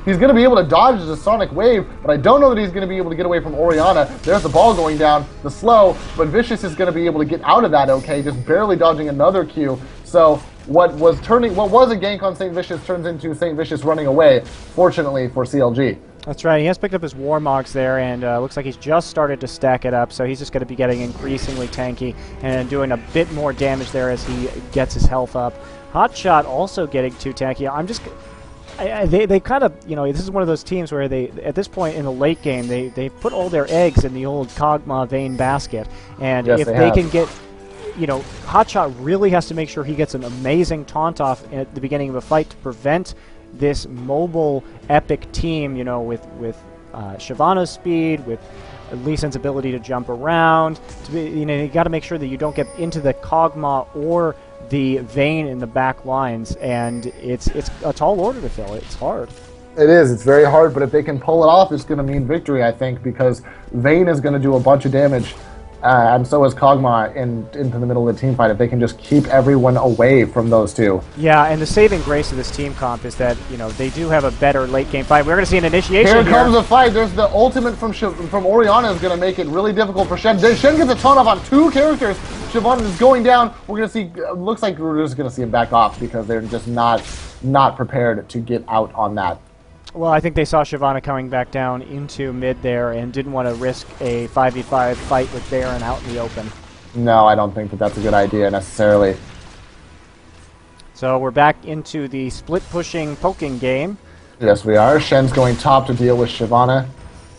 He's going to be able to dodge the Sonic Wave, but I don't know that he's going to be able to get away from Orianna. There's the ball going down, the slow, but Vicious is going to be able to get out of that okay, just barely dodging another Q. So what was a gank on St. Vicious turns into St. Vicious running away, fortunately for CLG. That's right. He has picked up his Warmogs there, and looks like he's just started to stack it up, so he's just going to be getting increasingly tanky and doing a bit more damage there as he gets his health up. Hotshot also getting too tanky. They kind of, you know, this is one of those teams where they, at this point in the late game, they put all their eggs in the old Kog'Maw Vayne basket, and yes, if they can get, you know, Hotshot really has to make sure he gets an amazing taunt off at the beginning of a fight to prevent this mobile Epik team, you know, with Shyvana's speed, with Lee Sin's ability to jump around. To be, you know, you got to make sure that you don't get into the Kog'Maw or the Vayne in the back lines, and it's a tall order to fill. It's hard. It is. It's very hard, but if they can pull it off, it's going to mean victory, I think, because Vayne is going to do a bunch of damage. And so is Kog'Maw into the middle of the team fight if they can just keep everyone away from those two. Yeah, and the saving grace of this team comp is that, you know, they do have a better late game fight. We're going to see an initiation here. Here comes a fight. There's the ultimate from Orianna is going to make it really difficult for Shen. Shen gets a taunt off on 2 characters. Shyvana is going down. We're going to see, looks like we're just going to see him back off because they're just not prepared to get out on that. Well, I think they saw Shyvana coming back down into mid there and didn't want to risk a 5v5 fight with Baron out in the open. No, I don't think that that's a good idea necessarily. So we're back into the split-pushing poking game. Yes, we are. Shen's going top to deal with Shyvana.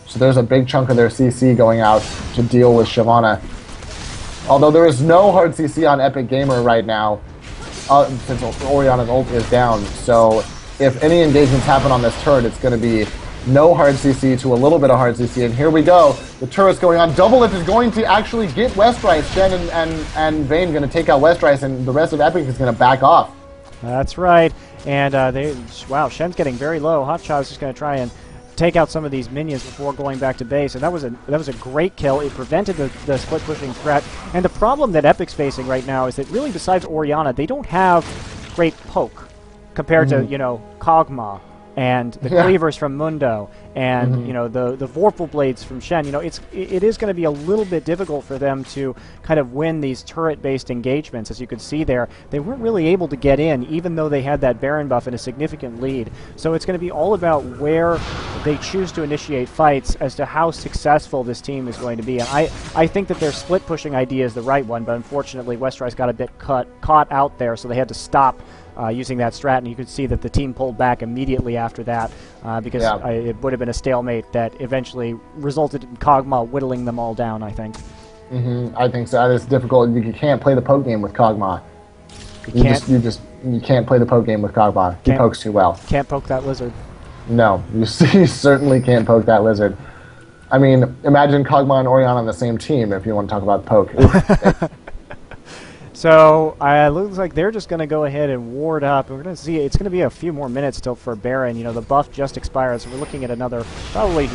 So there's a big chunk of their CC going out to deal with Shyvana. Although there is no hard CC on Epik Gamer right now, since Orianna's ult is down. So if any engagements happen on this turret, it's going to be no hard CC to a little bit of hard CC. And here we go. The turret's going on. Double Lift is going to actually get Westrice. Shen and Vayne going to take out Westrice, and the rest of Epik is going to back off. That's right. And wow, Shen's getting very low. Hotshot is just going to try and take out some of these minions before going back to base, and that was a great kill. It prevented the split pushing threat. And the problem that Epic's facing right now is that really, besides Orianna, they don't have great poke compared to, you know, Kog'Maw and the cleavers from Mundo and you know, the Vorpal blades from Shen. You know, it is going to be a little bit difficult for them to kind of win these turret-based engagements. As you could see there, they weren't really able to get in, even though they had that Baron buff and a significant lead. So it's going to be all about where they choose to initiate fights as to how successful this team is going to be. And I think that their split pushing idea is the right one, but unfortunately Westrise got a bit caught out there, so they had to stop using that strat, and you could see that the team pulled back immediately after that because it would have been a stalemate that eventually resulted in Kog'Maw whittling them all down, I think. I think so. It's difficult. You can't play the poke game with Kog'Maw. You can't play the poke game with Kog'Maw. He pokes too well. Can't poke that lizard. No, you certainly can't poke that lizard. I mean, imagine Kog'Maw and Orianna on the same team if you want to talk about poke. So it looks like they're just going to go ahead and ward up. We're going to see it's going to be a few more minutes still for Baron. You know, the buff just expired, so we're looking at another probably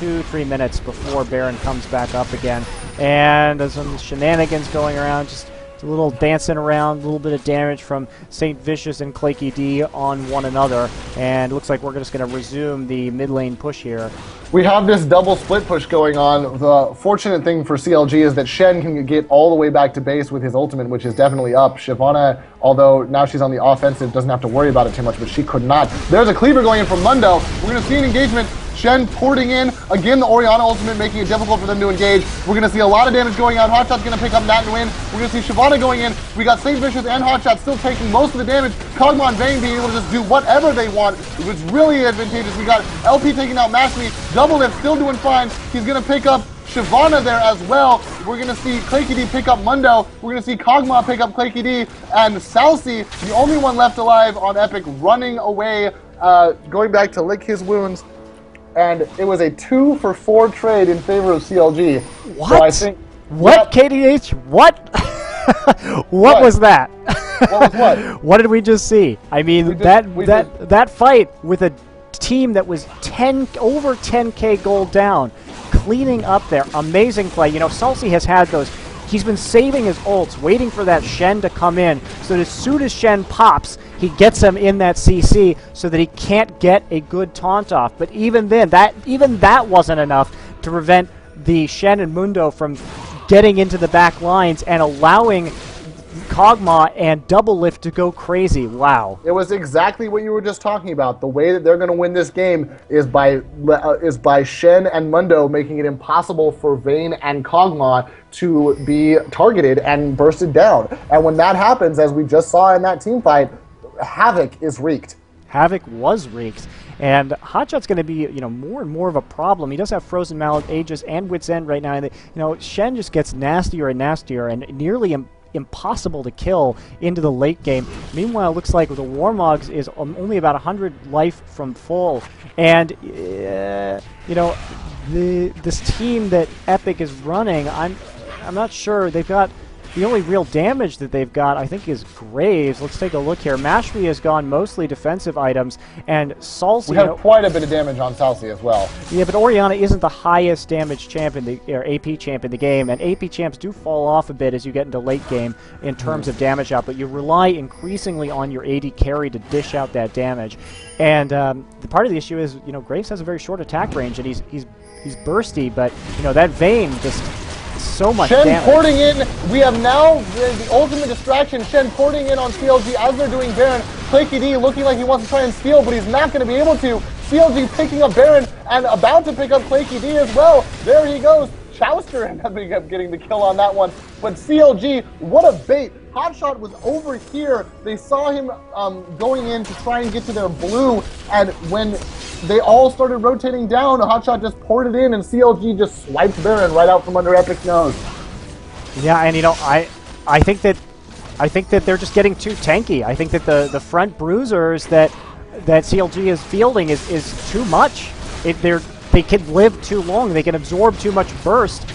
2-3 minutes before Baron comes back up again. And there's some shenanigans going around, just a little dancing around, a little bit of damage from St. Vicious and Claky D on one another. And it looks like we're just going to resume the mid lane push here. We have this double split push going on. The fortunate thing for CLG is that Shen can get all the way back to base with his ultimate, which is definitely up. Shyvana, although now she's on the offensive, doesn't have to worry about it too much, but she could not. There's a cleaver going in from Mundo. We're going to see an engagement. Shen porting in. Again, the Orianna ultimate making it difficult for them to engage. We're going to see a lot of damage going out. Hotshot's going to pick up Nat and win. We're going to see Shyvana going in. We got St. Vicious and Hotshot still taking most of the damage. Kog'Maw and Vayne being able to just do whatever they want. It was really advantageous. We got LP taking out Mashme. Double Lift still doing fine. He's going to pick up Shyvana there as well. We're going to see Claky D pick up Mundo. We're going to see Kog'Maw pick up Claky D. And Salsi, the only one left alive on Epik, running away, going back to lick his wounds. And it was a 2-for-4 trade in favor of CLG. What? So I think, what, KDH? What? What was that? What was what? What did we just see? I mean, that fight with a team that was over 10k gold down, cleaning up there. Amazing play. You know, Salsi has had those. He's been saving his ults, waiting for that Shen to come in, so that as soon as Shen pops, he gets him in that CC so that he can't get a good taunt off. But even then, that wasn't enough to prevent the Shen and Mundo from getting into the back lines and allowing Kog'Maw and Double Lift to go crazy. Wow. It was exactly what you were just talking about. The way that they're going to win this game is by Shen and Mundo making it impossible for Vayne and Kog'Maw to be targeted and bursted down. And when that happens, as we just saw in that team fight, havoc is wreaked. Havoc was wreaked. And Hotshot's going to be, you know, more and more of a problem. He does have Frozen Mallet, Aegis, and Wit's End right now. And, you know, Shen just gets nastier and nastier and nearly impossible to kill into the late game. Meanwhile, it looks like the Warmogs is only about 100 life from full. And, you know, this team that Epik is running, I'm not sure. They've got the only real damage that they've got, I think, is Graves. Let's take a look here. Mashme has gone mostly defensive items, and Salsi... We have quite a bit of damage on Salsi as well. Yeah, but Orianna isn't the highest damage champ or AP champ in the game, and AP champs do fall off a bit as you get into late game in terms of damage out, but you rely increasingly on your AD carry to dish out that damage. And the part of the issue is, you know, Graves has a very short attack range, and he's bursty, but, you know, that Vayne just... so much Shen damage. porting in. We have now the ultimate distraction. Shen porting in on CLG as they're doing Baron. Claky D looking like he wants to try and steal, but he's not going to be able to. CLG picking up Baron and about to pick up Claky D as well. There he goes. Chowster ended up getting the kill on that one. But CLG, what a bait. Hotshot was over here. They saw him going in to try and get to their blue, and when they all started rotating down, Hotshot just poured it in, and CLG just swiped Baron right out from under Epic's nose. Yeah, and you know, I think that they're just getting too tanky. I think that the front bruisers that CLG is fielding is too much. They can live too long. They can absorb too much burst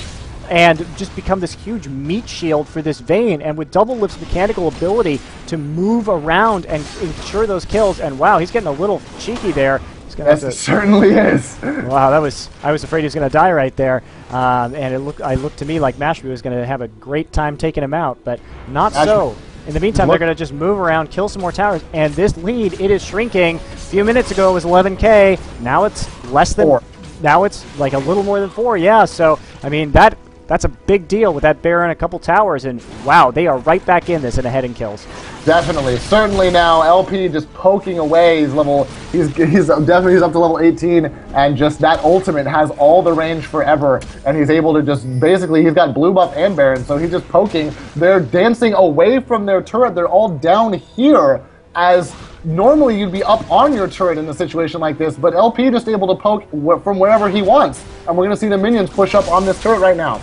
and just become this huge meat shield for this Vayne. And with Double Lift's mechanical ability to move around and ensure those kills, and wow, he's getting a little cheeky there. Yes, it certainly is. Wow, I was afraid he was going to die right there, and it looked to me like Mashme was going to have a great time taking him out, but not so. In the meantime, they're going to just move around, kill some more towers, and this lead, it is shrinking. A few minutes ago it was 11k, now it's less than 4. Now it's like a little more than 4, yeah, so, I mean, that that's a big deal with that Baron, a couple towers, and wow, they are right back in this and ahead in kills. Definitely, certainly now. LP just poking away. He's definitely up to level 18, and just that ultimate has all the range forever, and he's able to just basically he's got blue buff and Baron, so he's just poking. They're dancing away from their turret. They're all down here, as normally you'd be up on your turret in a situation like this, but LP just able to poke from wherever he wants, and we're going to see the minions push up on this turret right now.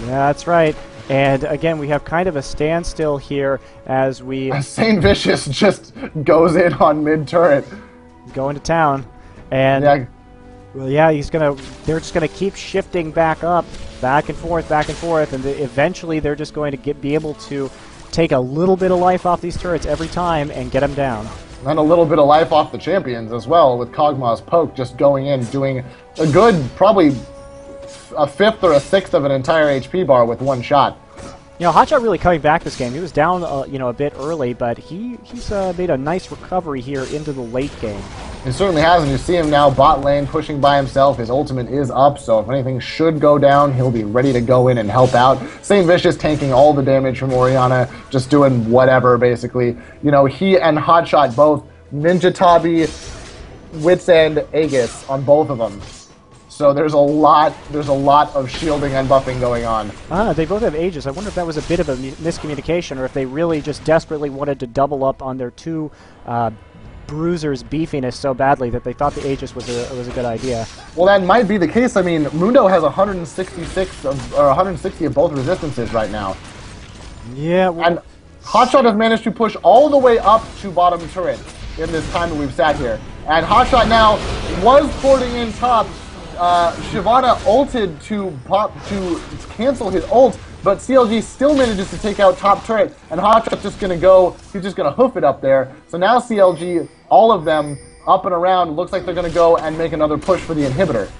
Yeah, that's right. And again, we have kind of a standstill here as we... St. Vicious just goes in on mid-turret. Go into town. And, yeah. Well, yeah, they're just going to keep shifting back up, back and forth, and eventually they're just going to be able to take a little bit of life off these turrets every time and get them down. And a little bit of life off the champions as well, with Kog'Maw's poke just going in, doing a good, probably a fifth or a sixth of an entire HP bar with one shot. You know, Hotshot really coming back this game. He was down, a bit early, but he's made a nice recovery here into the late game. He certainly has, and you see him now bot lane pushing by himself. His ultimate is up, so if anything should go down, he'll be ready to go in and help out. St. Vicious tanking all the damage from Orianna, just doing whatever, basically. You know, he and Hotshot both Ninja Tabi, Wits End, Aegis on both of them. So there's a lot of shielding and buffing going on. They both have Aegis. I wonder if that was a bit of a miscommunication, or if they really just desperately wanted to double up on their two bruisers' beefiness so badly that they thought the Aegis was a good idea. Well, that might be the case. I mean, Mundo has 160 of both resistances right now. Yeah. Well, and Hotshot has managed to push all the way up to bottom turret in this time that we've sat here. And Hotshot now was porting in top. Shyvana ulted to cancel his ult, but CLG still manages to take out top turret, and Hotshot's just going to go, he's just going to hoof it up there. So now CLG, all of them up and around, looks like they're going to go and make another push for the inhibitor.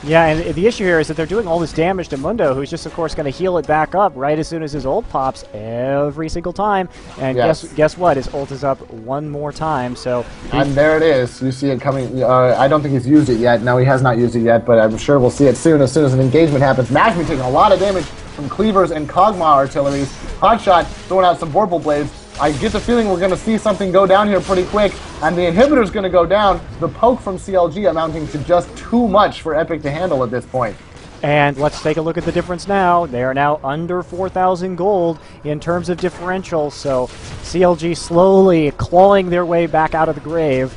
Yeah, and the issue here is that they're doing all this damage to Mundo, who's just, of course, going to heal it back up right as soon as his ult pops every single time. And yes. guess what? His ult is up one more time. So and there it is. You see it coming. I don't think he's used it yet. No, he has not used it yet, but I'm sure we'll see it soon as an engagement happens. Mashme taking a lot of damage from Cleavers and Kog'Maw artilleries. Hotshot throwing out some Vorpal Blades. I get the feeling we're going to see something go down here pretty quick, and the inhibitor's going to go down. The poke from CLG amounting to just too much for Epik to handle at this point. And let's take a look at the difference now. They are now under 4,000 gold in terms of differential, so CLG slowly clawing their way back out of the grave.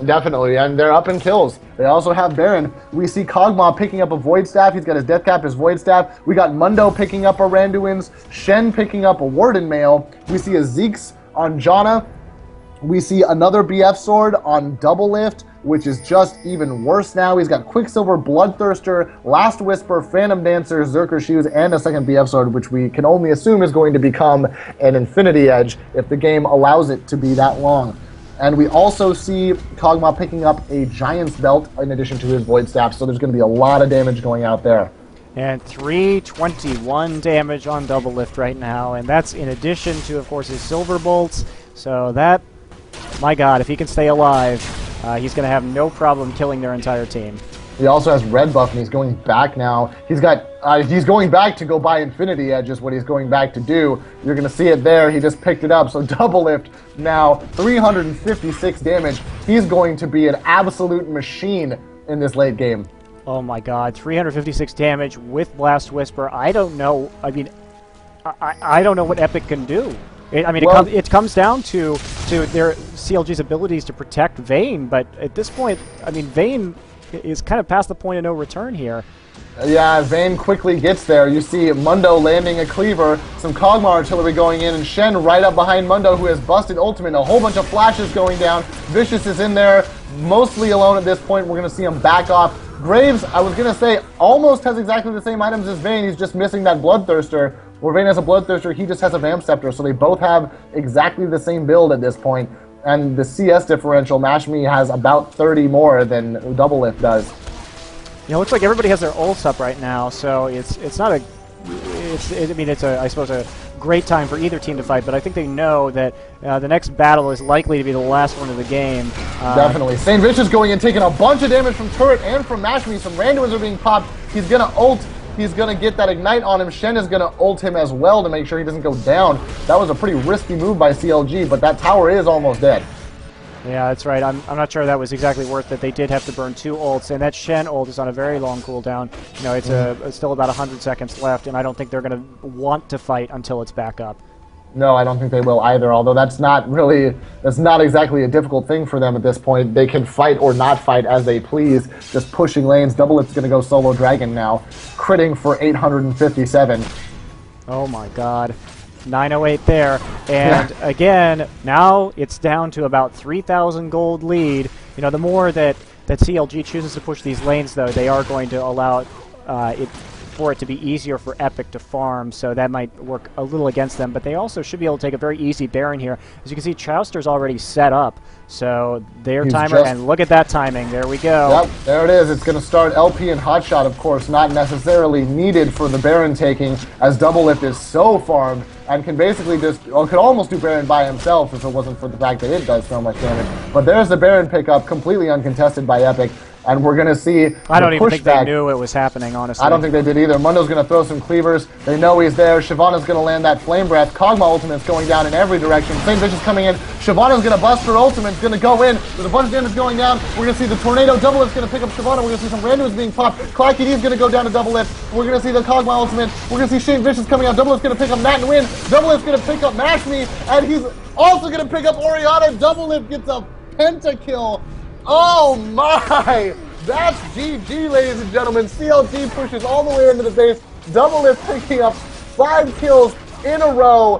Definitely, and they're up in kills. They also have Baron. We see Kog'Maw picking up a Void Staff. He's got his Death Cap, his Void Staff. We got Mundo picking up a Randuin's. Shen picking up a Warden Mail. We see a Zeke's on Janna. We see another BF Sword on Double Lift, which is just even worse now. He's got Quicksilver, Bloodthirster, Last Whisper, Phantom Dancer, Zerker Shoes, and a second BF Sword, which we can only assume is going to become an Infinity Edge if the game allows it to be that long. And we also see Kog'Maw picking up a Giant's Belt in addition to his Void Staff, so there's going to be a lot of damage going out there. And 321 damage on Double Lift right now, and that's in addition to, of course, his Silver Bolts. So that, my God, if he can stay alive, he's going to have no problem killing their entire team. He also has red buff, and he's going back now. He's going back to go buy Infinity Edge is what he's going back to do. You're going to see it there. He just picked it up. So Double Lift now, 356 damage. He's going to be an absolute machine in this late game. Oh my God, 356 damage with Blast Whisper. I don't know. I mean, I don't know what Epik can do. It comes down to their CLG's abilities to protect Vayne, but at this point, I mean, Vayne is kind of past the point of no return here. Yeah, Vayne quickly gets there. You see Mundo landing a Cleaver, some Kog'Maw artillery going in, and Shen right up behind Mundo, who has busted ultimate. A whole bunch of flashes going down. Vicious is in there, mostly alone at this point. We're going to see him back off. Graves, I was going to say, almost has exactly the same items as Vayne. He's just missing that Bloodthirster. Where Vayne has a Bloodthirster, he just has a Vamp Scepter, so they both have exactly the same build at this point. And the CS differential, Mashme has about 30 more than Double Lift does. You know, it looks like everybody has their ults up right now, so it's not a... It's I suppose a great time for either team to fight, but I think they know that the next battle is likely to be the last one of the game. Definitely. St. Vicious going in, taking a bunch of damage from Turret and from Mashme. Some Randuins are being popped. He's going to ult he's going to get that Ignite on him. Shen is going to ult him as well to make sure he doesn't go down. That was a pretty risky move by CLG, but that tower is almost dead. Yeah, that's right. I'm not sure that was exactly worth it. They did have to burn 2 ults, and that Shen ult is on a very long cooldown. You know, it's still about 100 seconds left, and I don't think they're going to want to fight until it's back up. No, I don't think they will either, although that's not exactly a difficult thing for them at this point. They can fight or not fight as they please, just pushing lanes. Doublelift's going to go solo dragon now, critting for 857. Oh my god. 908 there, and again, now it's down to about 3,000 gold lead. You know, the more that CLG chooses to push these lanes, though, they are going to allow for it to be easier for Epik to farm, so that might work a little against them, but they also should be able to take a very easy Baron here. As you can see, Chowster's already set up, so their timer, and look at that timing, there we go. Yep, there it is. It's going to start LP and Hotshot, of course, not necessarily needed for the Baron taking, as Doublelift is so farmed, and can basically just, well, could almost do Baron by himself if it wasn't for the fact that it does so much damage. But there's the Baron pickup, completely uncontested by Epik. And we're going to see I don't even think they knew it was happening, honestly. I don't think they did either. Mundo's going to throw some cleavers. They know he's there. Shyvana's going to land that Flame Breath. Kog'Maw ultimate's going down in every direction. Flame Vicious coming in. Shyvana's going to bust her ultimate. It's going to go in. There's a bunch of damage going down. We're going to see the Tornado. Doublelift's going to pick up Shyvana. We're going to see some randoms being popped. Clacky D's going to go down to Doublelift. We're going to see the Kog'Maw ultimate. We're going to see Shane Vicious coming out. Doublelift's going to pick up Nat and win. Doublelift's going to pick up Mash Me. And he's also going to pick up Orianna. Doublelift gets a pentakill. Oh my! That's GG, ladies and gentlemen. CLG pushes all the way into the base. Doublelift picking up 5 kills in a row.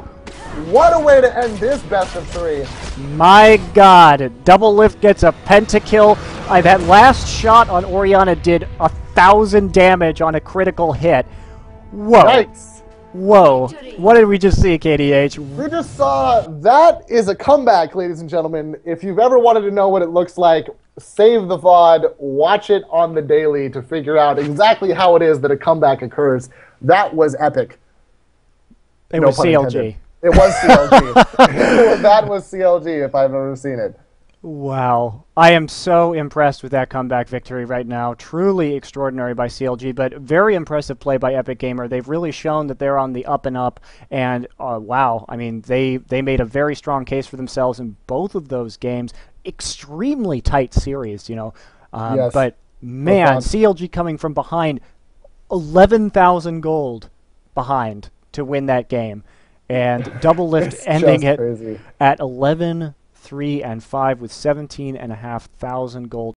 What a way to end this best of 3. My god, Doublelift gets a pentakill. That last shot on Orianna did 1,000 damage on a critical hit. Whoa. Nice. Whoa. What did we just see, KDH? We just saw, that is a comeback, ladies and gentlemen. If you've ever wanted to know what it looks like, save the VOD, watch it on the daily to figure out exactly how it is that a comeback occurs. That was epic. It was CLG. It was CLG. That was CLG if I've ever seen it. Wow. I am so impressed with that comeback victory right now. Truly extraordinary by CLG, but very impressive play by Epik Gamer. They've really shown that they're on the up and up, and wow. I mean, they made a very strong case for themselves in both of those games. Extremely tight series, you know. Yes. But, man, CLG coming from behind 11,000 gold behind to win that game. And Doublelift ending it at 11-3-5 with 17,500 gold.